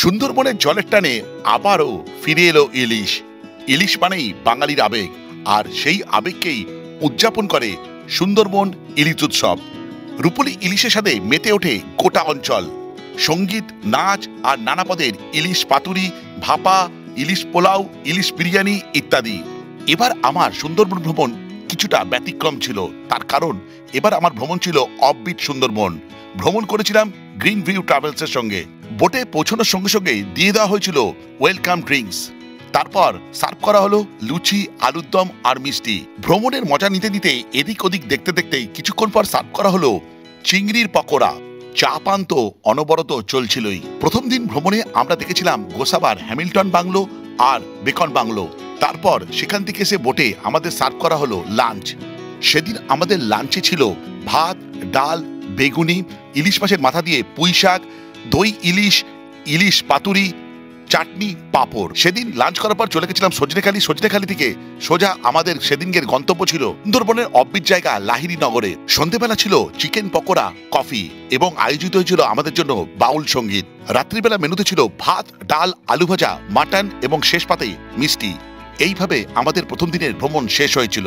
সুন্দরবনের জলের টানে আবারও ফিরে এলো ইলিশ। ইলিশ মানেই বাঙালির আবেগ, আর সেই আবেগকেই উদযাপন করে সুন্দরবন ইলিশ উৎসব। রূপলী ইলিশের সাথে মেতে ওঠে গোটা অঞ্চল। সঙ্গীত, নাচ আর নানা পদের ইলিশ পাতুরি, ভাপা, ইলিশ পোলাও, ইলিশ বিরিয়ানি ইত্যাদি। এবার আমার সুন্দরবন ভ্রমণ কিছুটা ব্যতিক্রম ছিল। তার কারণ এবার আমার ভ্রমণ ছিল অফবিট সুন্দরবন। ভ্রমণ করেছিলাম গ্রিন ভিউ ট্রাভেলসের সঙ্গে। বোটে পৌঁছানোর সঙ্গে সঙ্গে দিয়ে দেওয়া হয়েছিল ওয়েলকাম ড্রিঙ্কস। তারপর সার্ভ করা হলো লুচি, আলুর দম আর মিষ্টি। ভ্রমণের মজা নিতে নিতে এদিক ওদিক দেখতে দেখতেই কিছুক্ষণ পর সার্ভ করা হলো চিংড়ির পকোড়া। চা পান তো অনবরত চলছিলই। প্রথম দিন ভ্রমণে আমরা দেখেছিলাম গোসাবার হ্যামিল্টন বাংলো আর বেকন বাংলো। তারপর সেখান থেকে এসে বোটে আমাদের সার্ভ করা হলো লাঞ্চ। সেদিন আমাদের লাঞ্চে ছিল ভাত, ডাল, বেগুনি, ইলিশ মাছের মাথা দিয়ে পুঁই শাক, দই ইলিশ, ইলিশ পাতুরি, চাটনি, পাঁপড়। সেদিন লাঞ্চ করার পর চলে গেছিলাম সজনেখালি থেকে সোজা আমাদের সেদিনকের গন্তব্য ছিল সুন্দরবনের অফবিট জায়গা লাহিড়ী নগরে। সন্ধেবেলা ছিল চিকেন পকোড়া, কফি এবং আয়োজিত হয়েছিল আমাদের জন্য বাউল সঙ্গীত। রাত্রিবেলা মেনুতে ছিল ভাত, ডাল, আলু ভাজা, মাটন এবং শেষ পাতে মিষ্টি। এইভাবে আমাদের প্রথম দিনের ভ্রমণ শেষ হয়েছিল।